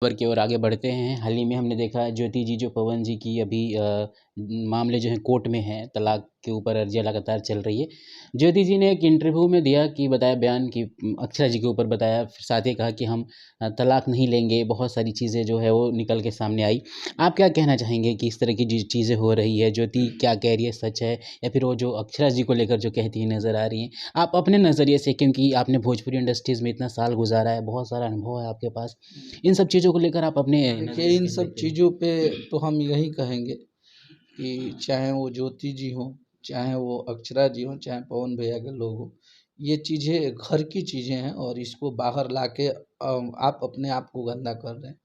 खबर की ओर आगे बढ़ते हैं। हाल ही में हमने देखा ज्योति जी जो पवन जी की अभी मामले जो है कोर्ट में है, तलाक के ऊपर अर्जियाँ लगातार चल रही है। ज्योति जी ने एक इंटरव्यू में दिया कि बताया बयान कि अक्षरा जी के ऊपर बताया, फिर साथ ही कहा कि हम तलाक नहीं लेंगे। बहुत सारी चीज़ें जो है वो निकल के सामने आई। आप क्या कहना चाहेंगे कि इस तरह की जो चीज़ें हो रही है, ज्योति क्या कह रही है सच है, या फिर वो जो अक्षरा जी को लेकर जो कहती हुई नज़र आ रही हैं? आप अपने नज़रिए से, क्योंकि आपने भोजपुरी इंडस्ट्रीज़ में इतना साल गुज़ारा है, बहुत सारा अनुभव है आपके पास, इन सब चीज़ों को लेकर आप अपने देखिए, नज़रिए इन कैसे सब देखते हैं? चीज़ों पे तो हम यही कहेंगे कि चाहे वो ज्योति जी हों, चाहे वो अक्षरा जी हों, चाहे पवन भैया के लोग हों, ये चीज़ें घर की चीज़ें हैं और इसको बाहर लाके आप अपने आप को गंदा कर रहे हैं।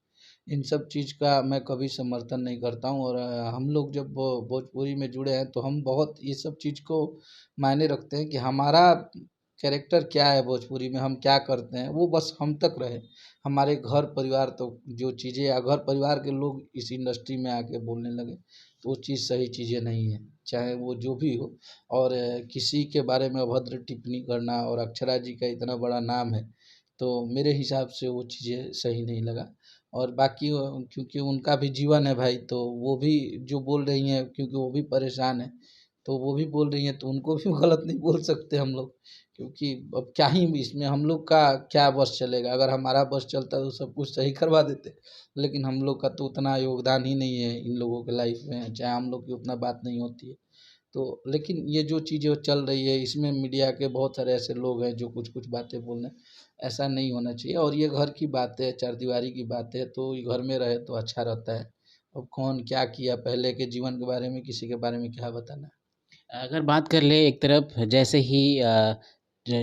इन सब चीज़ का मैं कभी समर्थन नहीं करता हूँ और हम लोग जब भोजपुरी में जुड़े हैं तो हम बहुत ये सब चीज़ को मायने रखते हैं कि हमारा कैरेक्टर क्या है भोजपुरी में, हम क्या करते हैं, वो बस हम तक रहे। हमारे घर परिवार तो जो चीज़ें या घर परिवार के लोग इस इंडस्ट्री में आके बोलने लगे तो वो चीज़ सही चीज़ें नहीं है, चाहे वो जो भी हो। और किसी के बारे में अभद्र टिप्पणी करना, और अक्षरा जी का इतना बड़ा नाम है, तो मेरे हिसाब से वो चीज़ें सही नहीं लगा। और बाकी क्योंकि उनका भी जीवन है भाई, तो वो भी जो बोल रही हैं क्योंकि वो भी परेशान है, तो वो भी बोल रही हैं तो उनको भी गलत नहीं बोल सकते हम लोग। क्योंकि अब क्या ही इसमें हम लोग का क्या बस चलेगा, अगर हमारा बस चलता तो सब कुछ सही करवा देते। लेकिन हम लोग का तो उतना योगदान ही नहीं है इन लोगों के लाइफ में, चाहे हम लोग की उतना बात नहीं होती है। तो लेकिन ये जो चीज़ें चल रही है इसमें मीडिया के बहुत सारे ऐसे लोग हैं जो कुछ कुछ बातें बोल रहे हैं। ऐसा नहीं होना चाहिए और ये घर की बात है, चारदीवारी की बात है, तो ये घर में रहे तो अच्छा रहता है। अब कौन क्या किया पहले के जीवन के बारे में, किसी के बारे में क्या बताना। अगर बात कर ले एक तरफ, जैसे ही ज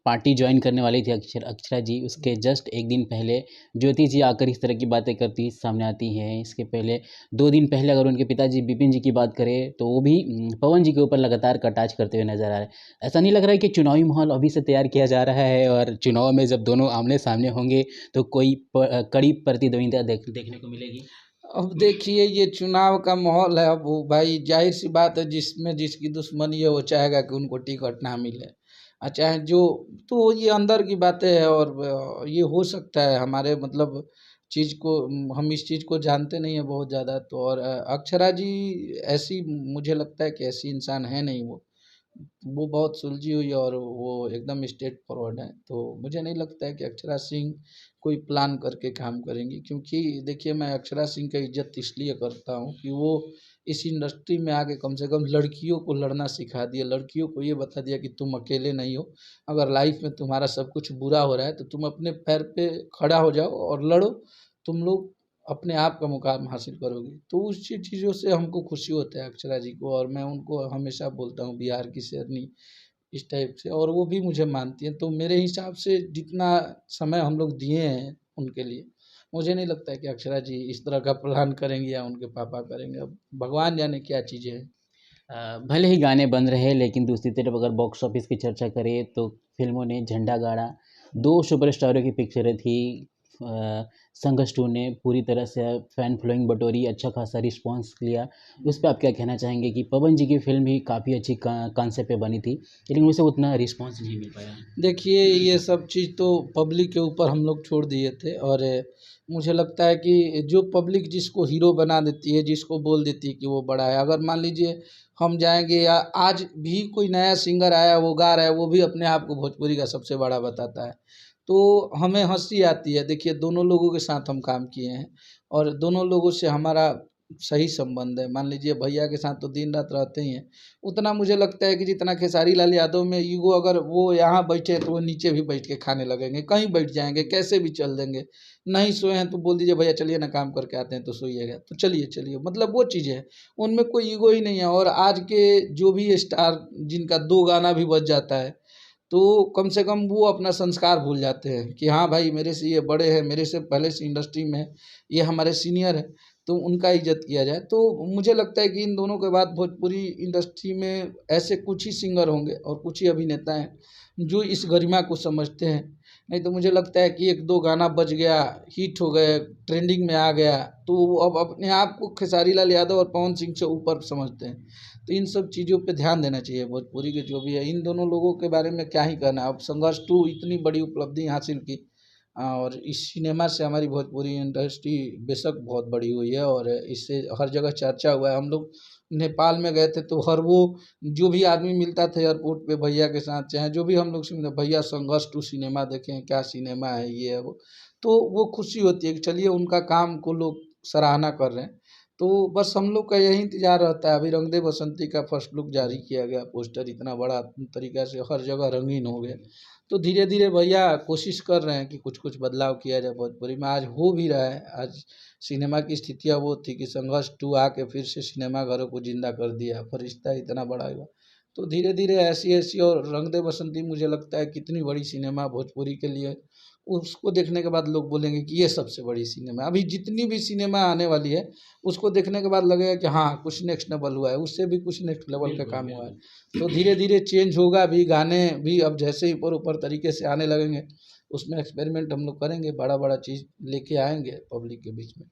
पार्टी जॉइन करने वाली थी अक्षरा जी, उसके जस्ट 1 दिन पहले ज्योति जी आकर इस तरह की बातें करती सामने आती हैं। इसके पहले 2 दिन पहले अगर उनके पिताजी विपिन जी की बात करें, तो वो भी पवन जी के ऊपर लगातार कटाक्ष करते हुए नज़र आ रहे हैं। ऐसा नहीं लग रहा है कि चुनावी माहौल अभी से तैयार किया जा रहा है और चुनाव में जब दोनों आमने-सामने होंगे, तो कोई कड़ी प्रतिद्वंदिता देखने को मिलेगी? अब देखिए, ये चुनाव का माहौल है, अब वो भाई जाहिर सी बात है, जिसमें जिसकी दुश्मनी है वो चाहेगा कि उनको टिकट ना मिले। चाहे जो, तो ये अंदर की बातें हैं और ये हो सकता है हमारे मतलब चीज़ को, हम इस चीज़ को जानते नहीं है बहुत ज़्यादा। तो और अक्षरा जी ऐसी, मुझे लगता है कि ऐसी इंसान है नहीं वो बहुत सुलझी हुई है और वो एकदम स्ट्रेट फॉरवर्ड है। तो मुझे नहीं लगता है कि अक्षरा सिंह कोई प्लान करके काम करेंगी, क्योंकि देखिए, मैं अक्षरा सिंह का इज़्ज़त इसलिए करता हूँ कि वो इस इंडस्ट्री में आके कम से कम लड़कियों को लड़ना सिखा दिया, लड़कियों को ये बता दिया कि तुम अकेले नहीं हो। अगर लाइफ में तुम्हारा सब कुछ बुरा हो रहा है तो तुम अपने पैर पे खड़ा हो जाओ और लड़ो, तुम लोग अपने आप का मुकाम हासिल करोगे। तो उस चीज़ों से हमको खुशी होता है अक्षरा जी को, और मैं उनको हमेशा बोलता हूँ बिहार की शेरनी, इस टाइप से, और वो भी मुझे मानती हैं। तो मेरे हिसाब से जितना समय हम लोग दिए हैं उनके लिए, मुझे नहीं लगता है कि अक्षरा जी इस तरह का प्लान करेंगी या उनके पापा करेंगे। अब भगवान जाने क्या चीज़ें हैं। भले ही गाने बन रहे हैं, लेकिन दूसरी तरफ अगर बॉक्स ऑफिस की चर्चा करें तो फिल्मों ने झंडा गाड़ा। 2 सुपरस्टारों की पिक्चरें थी। संघर्ष 2 ने पूरी तरह से फैन फॉलोइंग बटोरी, अच्छा खासा रिस्पॉन्स लिया। उस पे आप क्या कहना चाहेंगे कि पवन जी की फ़िल्म भी काफ़ी अच्छी कॉन्सेप्ट पे बनी थी, लेकिन उसे उतना रिस्पॉन्स नहीं मिल पाया? देखिए, ये सब चीज़ तो पब्लिक के ऊपर हम लोग छोड़ दिए थे, और मुझे लगता है कि जो पब्लिक जिसको हीरो बना देती है, जिसको बोल देती है कि वो बड़ा है, अगर मान लीजिए हम जाएँगे या आज भी कोई नया सिंगर आया, वो गा रहा है, वो भी अपने आप को भोजपुरी का सबसे बड़ा बताता है, तो हमें हँसी आती है। देखिए, दोनों लोगों के साथ हम काम किए हैं और दोनों लोगों से हमारा सही संबंध है। मान लीजिए भैया के साथ तो दिन-रात रहते ही हैं। उतना मुझे लगता है कि जितना खेसारी लाल यादव में ईगो, अगर वो यहाँ बैठे तो वो नीचे भी बैठ के खाने लगेंगे, कहीं बैठ जाएँगे, कैसे भी चल देंगे। नहीं सोए हैं तो बोल दीजिए भैया चलिए ना काम करके आते हैं, तो सोइएगा, तो चलिए, चलिए, मतलब वो चीज़ें हैं। उनमें कोई ईगो ही नहीं है। और आज के जो भी स्टार जिनका 2 गाना भी बज जाता है, तो कम से कम वो अपना संस्कार भूल जाते हैं कि हाँ भाई, मेरे से ये बड़े हैं, मेरे से पहले से इंडस्ट्री में है, ये हमारे सीनियर हैं, तो उनका इज़्ज़त किया जाए। तो मुझे लगता है कि इन दोनों के बाद भोजपुरी इंडस्ट्री में ऐसे कुछ ही सिंगर होंगे और कुछ ही अभिनेता हैं, जो इस गरिमा को समझते हैं। नहीं तो मुझे लगता है कि 1-2 गाना बज गया, हिट हो गए, ट्रेंडिंग में आ गया, तो वो अब अपने आप को खेसारी लाल यादव और पवन सिंह से ऊपर समझते हैं। तो इन सब चीज़ों पे ध्यान देना चाहिए भोजपुरी के जो भी है। इन दोनों लोगों के बारे में क्या ही कहना है। अब संघर्ष 2 इतनी बड़ी उपलब्धि हासिल की, और इस सिनेमा से हमारी भोजपुरी इंडस्ट्री बेशक बहुत बड़ी हुई है और इससे हर जगह चर्चा हुआ है। हम लोग नेपाल में गए थे तो हर वो जो भी आदमी मिलता था एयरपोर्ट पे भैया के साथ, चाहे जो भी हम लोग से मिले, भैया संघर्ष टू सिनेमा देखें, क्या सिनेमा है, ये है वो। तो वो खुशी होती है कि चलिए उनका काम को लोग सराहना कर रहे हैं। तो बस हम लोग का यही इंतज़ार रहता है। अभी रंग दे बसंती का फर्स्ट लुक जारी किया गया, पोस्टर इतना बड़ा तरीक़ा से हर जगह रंगीन हो गया। तो धीरे-धीरे भैया कोशिश कर रहे हैं कि कुछ-कुछ बदलाव किया जाए भोजपुरी में, आज हो भी रहा है। आज सिनेमा की स्थितियाँ वो थी कि संघर्ष 2 आके फिर से सिनेमाघरों को ज़िंदा कर दिया, फरिश्ता इतना बड़ा हुआ। तो धीरे-धीरे ऐसी-ऐसी और रंग दे बसंती मुझे लगता है कितनी बड़ी सिनेमा भोजपुरी के लिए, उसको देखने के बाद लोग बोलेंगे कि ये सबसे बड़ी सिनेमा है। अभी जितनी भी सिनेमा आने वाली है, उसको देखने के बाद लगेगा कि हाँ, कुछ नेक्स्ट लेवल हुआ है, उससे भी कुछ नेक्स्ट लेवल का काम हुआ है। तो धीरे-धीरे चेंज होगा भी, गाने भी अब जैसे ही ऊपर-ऊपर तरीके से आने लगेंगे, उसमें एक्सपेरिमेंट हम लोग करेंगे, बड़ा-बड़ा चीज़ लेके आएँगे पब्लिक के बीच में।